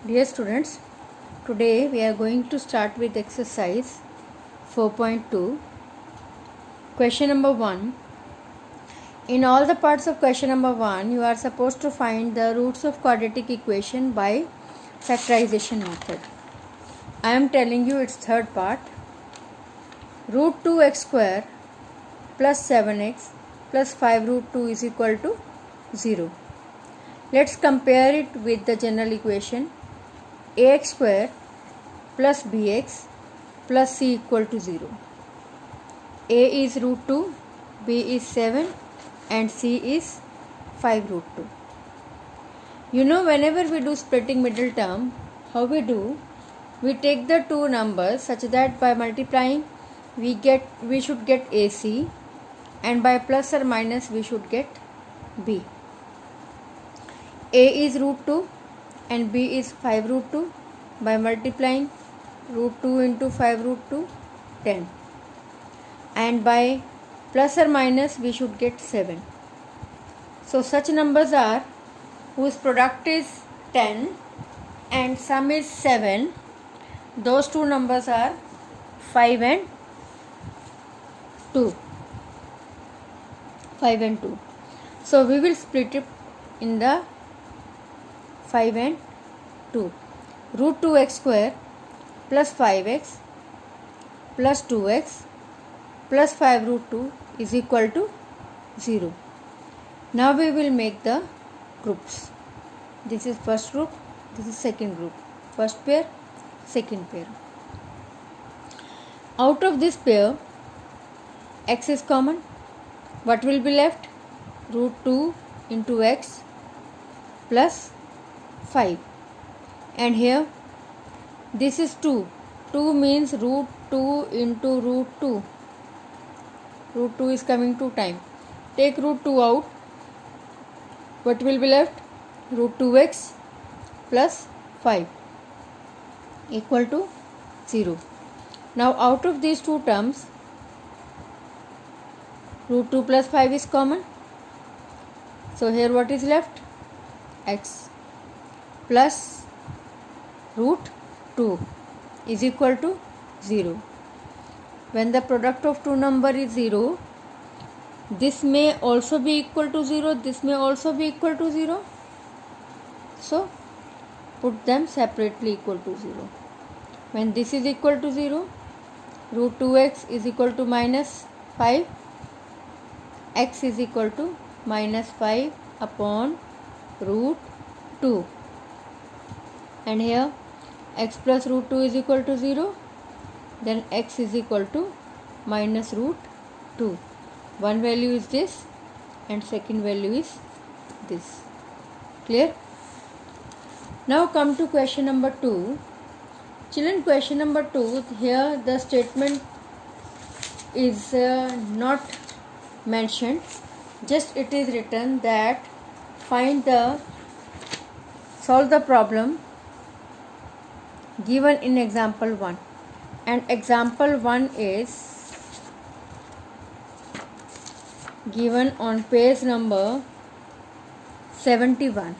Dear students, today we are going to start with exercise 4.2. Question number 1. In all the parts of question number 1, you are supposed to find the roots of quadratic equation by factorization method. I am telling you its third part. Root 2x square plus 7x plus 5 root 2 is equal to 0. Let's compare it with the general equation ax square plus bx plus c equal to 0. A is root 2, b is 7 and c is 5 root 2. You know, whenever we do splitting middle term, how we do? We take the two numbers such that by multiplying we should get AC, and by plus or minus we should get B. A is root 2 and B is 5 root 2. By multiplying root 2 into 5 root 2, 10. And by plus or minus we should get 7. So such numbers are whose product is 10 and sum is 7. Those two numbers are 5 and 2. 5 and 2. So we will split it in the 5 and 2. Root 2x square plus 5x plus 2x plus 5 root 2 is equal to 0. Now we will make the groups. This is first group, this is second group. First pair, second pair. Out of this pair, x is common. What will be left? Root 2 into x plus 5. And here this is 2. 2 means root 2 into root 2. Root 2 is coming 2 times. Take root 2 out. What will be left? Root 2x plus 5 equal to 0. Now out of these two terms, root 2 plus 5 is common. So here what is left? X plus root 2 is equal to 0. When the product of two number is 0, this may also be equal to 0, this may also be equal to 0. So put them separately equal to 0. When this is equal to 0, root 2x is equal to minus 5, x is equal to minus 5 upon root 2. And here x plus root 2 is equal to 0, then x is equal to minus root 2. One value is this and second value is this. Clear? Now come to question number 2. Children, question number 2, here the statement is not mentioned, just it is written that solve the problem given in example 1, and example 1 is given on page number 71.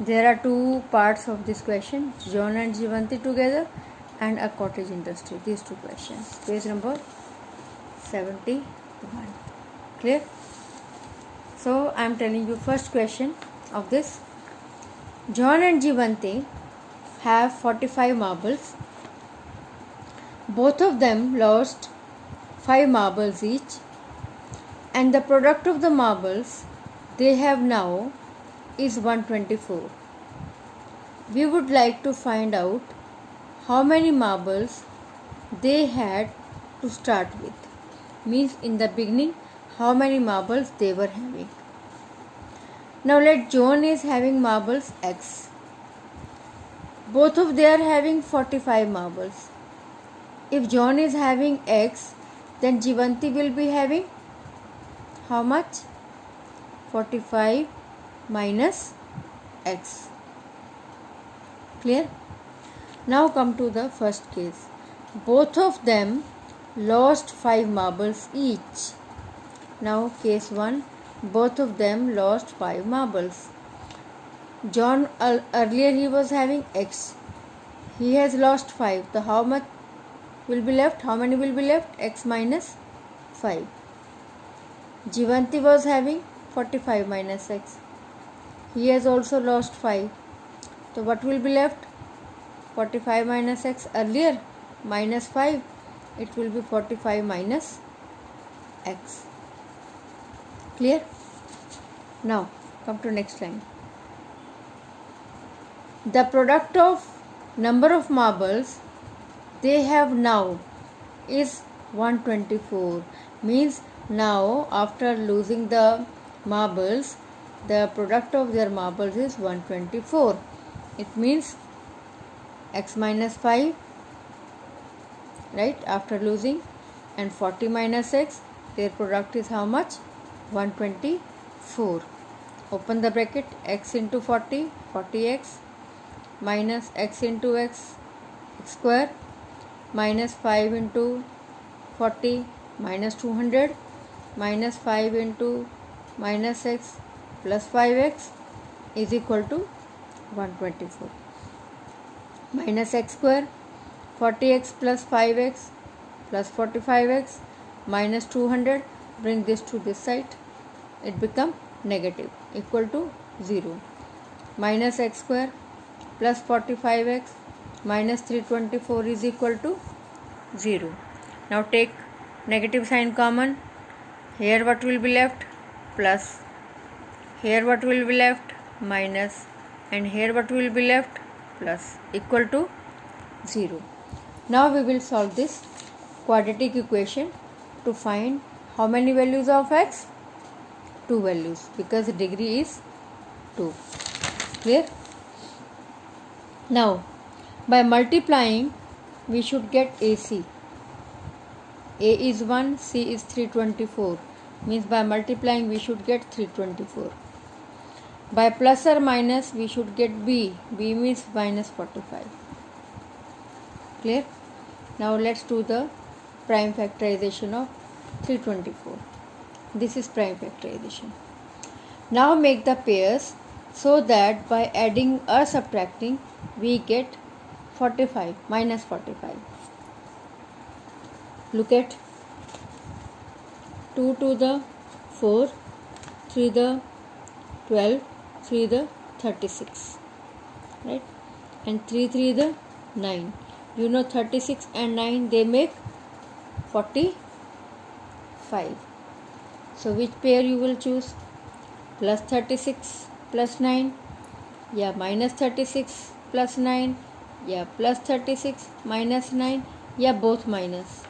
There are two parts of this question, John and Jivanti together and a cottage industry. These two questions, page number 71. Clear? So I am telling you first question of this. John and Jivanti have 45 marbles. Both of them lost 5 marbles each, and the product of the marbles they have now is 124. We would like to find out how many marbles they had to start with. Means in the beginning how many marbles they were having. Now let John is having marbles x. Both of they are having 45 marbles. If John is having x, then Jivanti will be having how much? 45 minus x. Clear? Now come to the first case. Both of them lost 5 marbles each. Now case 1, both of them lost 5 marbles. John earlier he was having x. He has lost 5. So how much will be left? How many will be left? X minus 5. Jivanti was having 45 minus x. He has also lost 5. So what will be left? 45 minus x earlier minus 5. It will be 45 minus x. Clear? Now come to next line. The product of number of marbles they have now is 124. Means now after losing the marbles, the product of their marbles is 124. It means x minus 5, right, after losing, and 40 minus x, their product is how much? 124. Open the bracket. X into 40, 40x, minus x into x, x square, minus 5 into 40, minus 200, minus 5 into minus x plus 5x is equal to 124. Minus x square, 40x plus 5x plus 45x minus 200, bring this to this side, it become negative, equal to 0. Minus x square plus 45x minus 324 is equal to 0. Now take negative sign common. Here what will be left? Plus. Here what will be left? Minus. And here what will be left? Plus. Equal to 0. Now we will solve this quadratic equation to find how many values of x? 2 values, because the degree is 2. Clear? Now by multiplying we should get AC. A is 1, C is 324. Means by multiplying we should get 324. By plus or minus we should get B. B means minus 45. Clear? Now let's do the prime factorization of 324. This is prime factorization. Now make the pairs so that by adding or subtracting we get 45, minus 45. Look at 2 to the 4, 3 the 12, 3 the 36, right, and 3 3 the 9. You know 36 and 9 they make 45. So which pair you will choose? Plus 36 plus 9, yeah, minus 36 plus 9, yeah, plus 36 minus 9, yeah, both minus.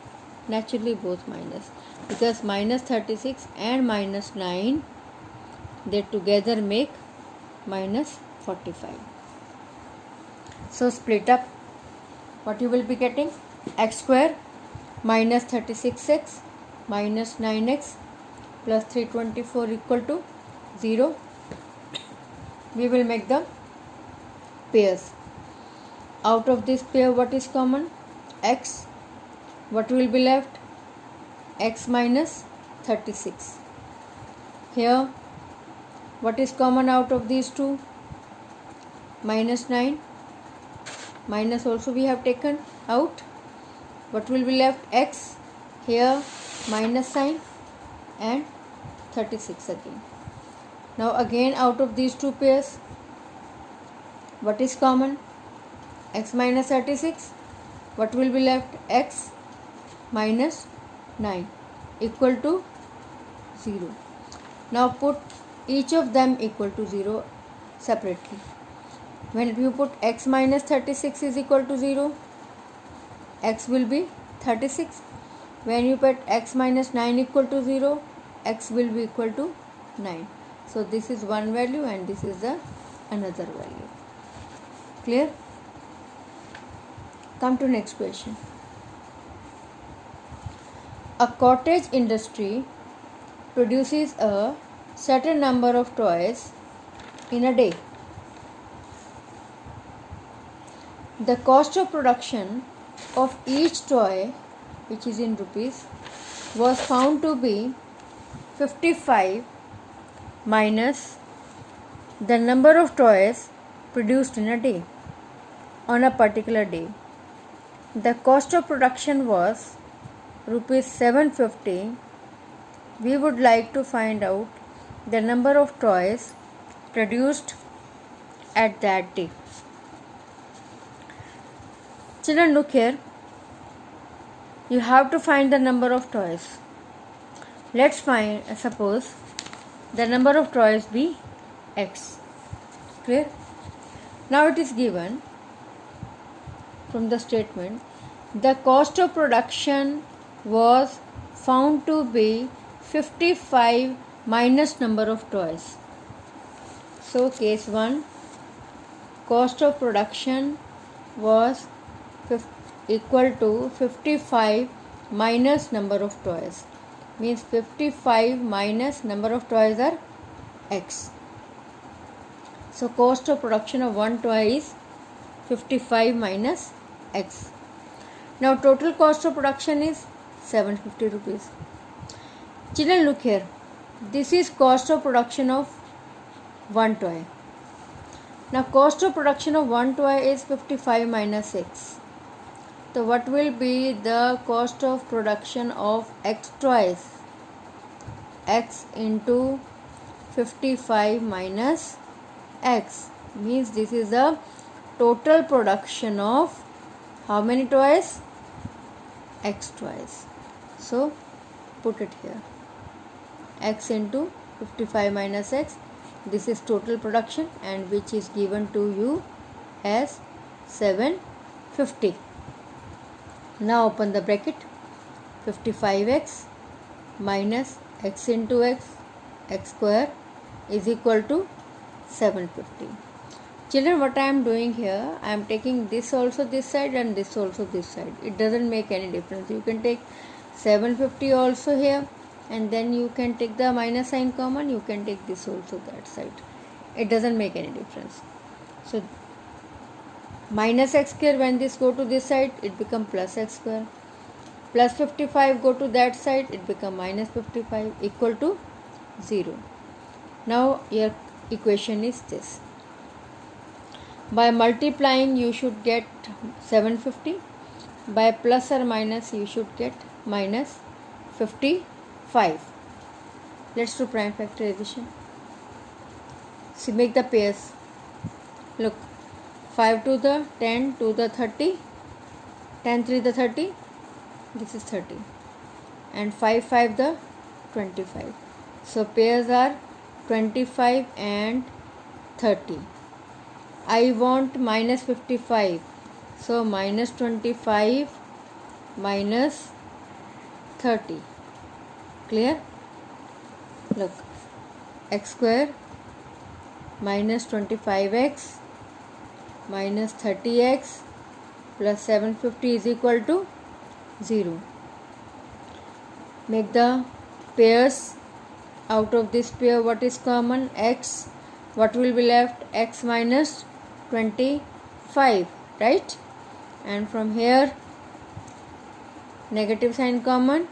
Naturally both minus, because minus 36 and minus 9 they together make minus 45. So split up. What you will be getting? X square minus 36x minus 9x plus 324 equal to 0. We will make the pairs. Out of this pair what is common? X. What will be left? X minus 36. Here what is common out of these two? Minus 9. Minus also we have taken out. What will be left? X. Here minus sign and 36 again. Now again out of these two pairs what is common? X minus 36. What will be left? X minus 9 equal to 0. Now put each of them equal to 0 separately. When you put x minus 36 is equal to 0, x will be 36. When you put x minus 9 equal to 0, x will be equal to 9. So this is one value and this is the another value. Clear? Come to next question. A cottage industry produces a certain number of toys in a day. The cost of production of each toy, which is in rupees, was found to be 55 minus the number of toys produced in a day, on a particular day. The cost of production was rupees 750. We would like to find out the number of toys produced at that day. Children, look here. You have to find the number of toys. Let's suppose the number of toys be x. Clear? Now it is given from the statement, the cost of production was found to be 55 minus number of toys. So case 1, cost of production was equal to 55 minus number of toys, means 55 minus number of toys are x. So cost of production of one toy is 55 minus x. Now total cost of production is 750 rupees. Children, look here. This is cost of production of one toy. Now cost of production of one toy is 55 minus x. So what will be the cost of production of x toys? X into 55 minus x, means this is the total production of how many toys? X toys. So put it here, x into 55 minus x. This is total production, and which is given to you as 750. Now open the bracket. 55x minus x into x square is equal to 750. Children, what I am doing here, I am taking this also this side and this also this side. It doesn't make any difference. You can take 750 also here, and then you can take the minus sign common. You can take this also that side. It doesn't make any difference. So minus x square, when this go to this side, it become plus x square. Plus 55 go to that side, it become minus 55, equal to 0. Now your equation is this. By multiplying you should get 750. By plus or minus you should get minus 55. Let's do prime factorization. See, make the pairs. Look, 5 to the 10 to the 30, 10 3 the 30, this is 30, and 5 5 the 25. So pairs are 25 and 30. I want minus 55, so minus 25 minus 30. Clear? Look, x square minus 25x minus 30x plus 750 is equal to 0. Make the pairs. Out of this pair, what is common? X. What will be left? X minus 25, right? And from here, negative sign common.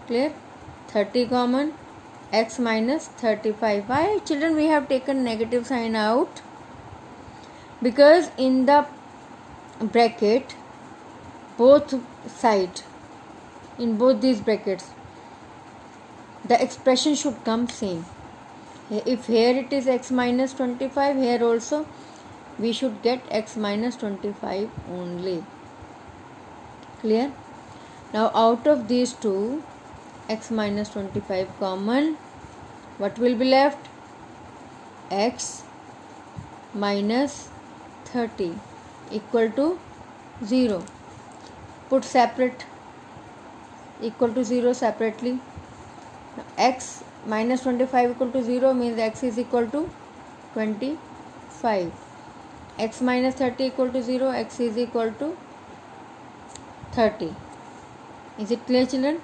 Clear? 30 common. X minus 35. Why, children, we have taken negative sign out? Because in the bracket, both side, in both these brackets, the expression should come same. If here it is x minus 25, here also we should get x minus 25 only. Clear? Now out of these two, x minus 25 common, what will be left? X minus 30 equal to 0. Put separate, equal to 0 separately. Now, x minus 25 equal to 0 means x is equal to 25. X minus 30 equal to 0, x is equal to 30. Is it clear, children?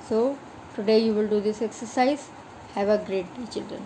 So today you will do this exercise. Have a great day, children.